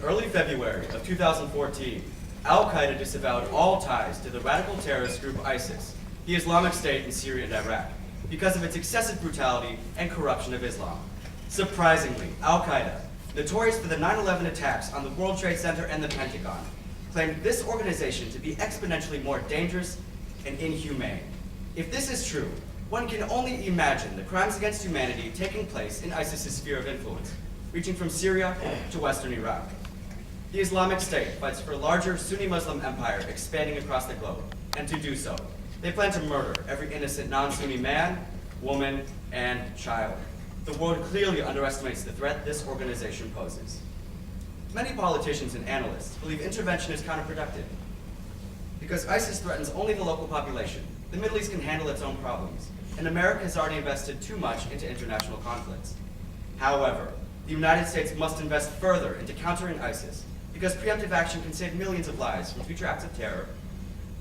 early February of 2014, Al-Qaeda disavowed all ties to the radical terrorist group ISIS, the Islamic State in Syria and Iraq, because of its excessive brutality and corruption of Islam. Surprisingly, Al-Qaeda, notorious for the 9/11 attacks on the World Trade Center and the Pentagon, claimed this organization to be exponentially more dangerous and inhumane. If this is true, one can only imagine the crimes against humanity taking place in ISIS's sphere of influence, reaching from Syria to Western Iraq. The Islamic State fights for a larger Sunni Muslim empire expanding across the globe, and to do so, they plan to murder every innocent non-Sunni man, woman, and child. The world clearly underestimates the threat this organization poses. Many politicians and analysts believe intervention is counterproductive. Because ISIS threatens only the local population, the Middle East can handle its own problems, and America has already invested too much into international conflicts. However, the United States must invest further into countering ISIS, because preemptive action can save millions of lives from future acts of terror.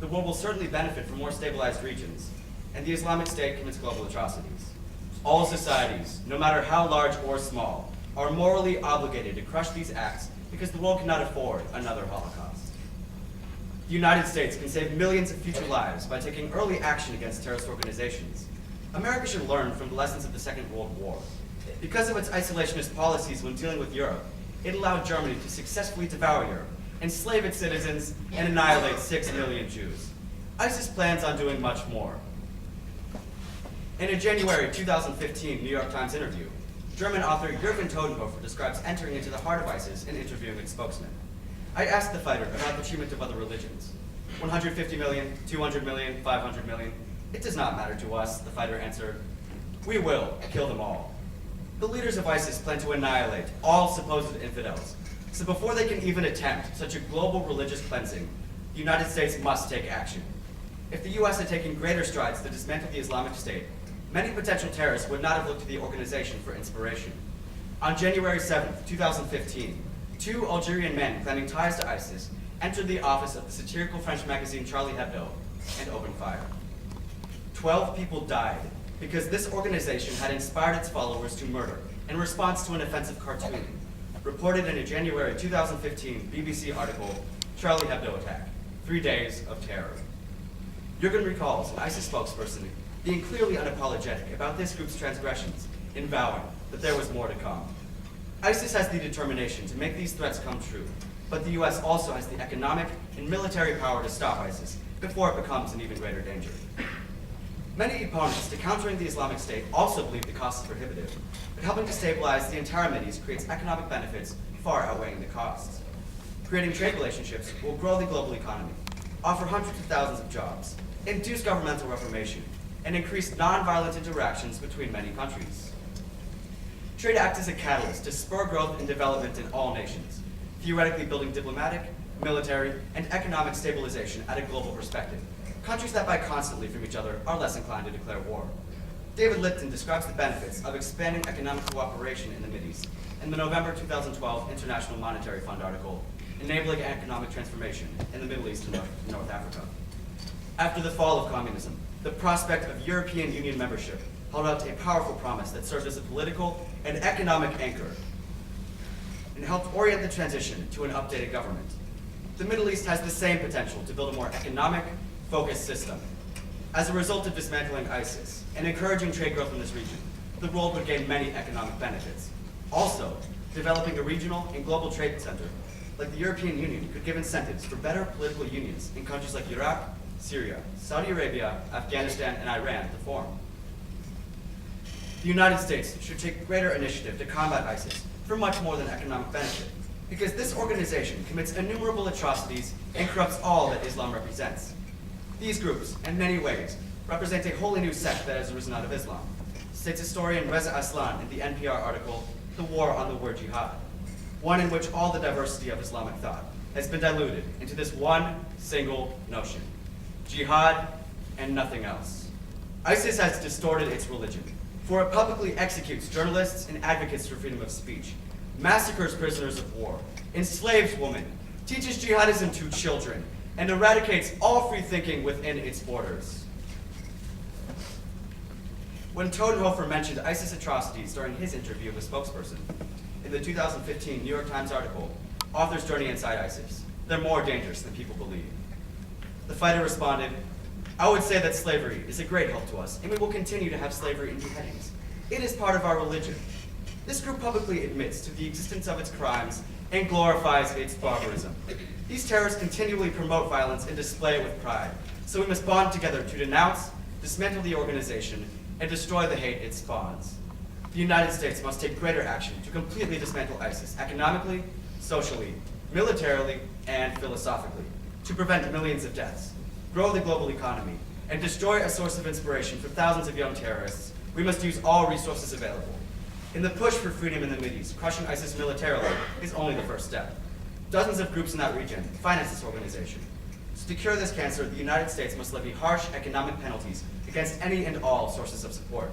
The world will certainly benefit from more stabilized regions, and the Islamic State commits global atrocities. All societies, no matter how large or small, are morally obligated to crush these acts because the world cannot afford another Holocaust. The United States can save millions of future lives by taking early action against terrorist organizations. America should learn from the lessons of the Second World War. Because of its isolationist policies when dealing with Europe, it allowed Germany to successfully devour Europe, enslave its citizens, and annihilate 6 million Jews. ISIS plans on doing much more. In a January 2015 New York Times interview, German author Jürgen Todenhofer describes entering into the heart of ISIS and interviewing its spokesman. I asked the fighter about the treatment of other religions. 150 million, 200 million, 500 million. It does not matter to us, the fighter answered. We will kill them all. The leaders of ISIS plan to annihilate all supposed infidels. So before they can even attempt such a global religious cleansing, the United States must take action. If the US had taken greater strides to dismantle the Islamic State, many potential terrorists would not have looked to the organization for inspiration. On January 7th, 2015, 2 Algerian men claiming ties to ISIS entered the office of the satirical French magazine Charlie Hebdo and opened fire. 12 people died because this organization had inspired its followers to murder in response to an offensive cartoon, reported in a January 2015 BBC article, Charlie Hebdo Attack, 3 Days of Terror. Jürgen recalls an ISIS spokesperson being clearly unapologetic about this group's transgressions and vowing that there was more to come. ISIS has the determination to make these threats come true, but the US also has the economic and military power to stop ISIS before it becomes an even greater danger. Many opponents to countering the Islamic State also believe the cost is prohibitive, but helping to stabilize the entire Mideast creates economic benefits far outweighing the costs. Creating trade relationships will grow the global economy, offer hundreds of thousands of jobs, induce governmental reformation, and increase nonviolent interactions between many countries. Trade acts as a catalyst to spur growth and development in all nations, theoretically building diplomatic, military, and economic stabilization at a global perspective. Countries that buy constantly from each other are less inclined to declare war. David Lipton describes the benefits of expanding economic cooperation in the Mideast in the November 2012 International Monetary Fund article, Enabling Economic Transformation in the Middle East and North Africa. After the fall of communism, the prospect of European Union membership held out a powerful promise that served as a political and economic anchor and helped orient the transition to an updated government. The Middle East has the same potential to build a more economic, focused system. As a result of dismantling ISIS and encouraging trade growth in this region, the world would gain many economic benefits. Also, developing a regional and global trade center like the European Union could give incentives for better political unions in countries like Iraq, Syria, Saudi Arabia, Afghanistan, and Iran to form. The United States should take greater initiative to combat ISIS for much more than economic benefit, because this organization commits innumerable atrocities and corrupts all that Islam represents. These groups, in many ways, represent a wholly new sect that has arisen out of Islam, states historian Reza Aslan in the NPR article, The War on the Word Jihad, one in which all the diversity of Islamic thought has been diluted into this one single notion: jihad and nothing else. ISIS has distorted its religion, for it publicly executes journalists and advocates for freedom of speech, massacres prisoners of war, enslaves women, teaches jihadism to children, and eradicates all free thinking within its borders. When Todenhofer mentioned ISIS atrocities during his interview with a spokesperson in the 2015 New York Times article, Author's Journey Inside ISIS. They're more dangerous than people believe. The fighter responded, I would say that slavery is a great help to us, and we will continue to have slavery and beheadings. It is part of our religion. This group publicly admits to the existence of its crimes and glorifies its barbarism. These terrorists continually promote violence and display it with pride, so we must bond together to denounce, dismantle the organization, and destroy the hate it spawns. The United States must take greater action to completely dismantle ISIS economically, socially, militarily, and philosophically, to prevent millions of deaths, grow the global economy, and destroy a source of inspiration for thousands of young terrorists. We must use all resources available. In the push for freedom in the Mideast, crushing ISIS militarily is only the first step. Dozens of groups in that region finance this organization. To cure this cancer, the United States must levy harsh economic penalties against any and all sources of support.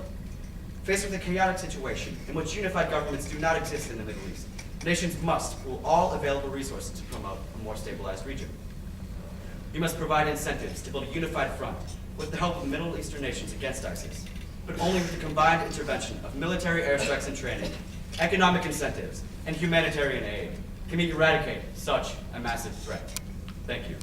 Faced with a chaotic situation in which unified governments do not exist in the Middle East, nations must pool all available resources to promote a more stabilized region. We must provide incentives to build a unified front with the help of Middle Eastern nations against ISIS, but only with the combined intervention of military airstrikes and training, economic incentives, and humanitarian aid can we eradicate such a massive threat. Thank you.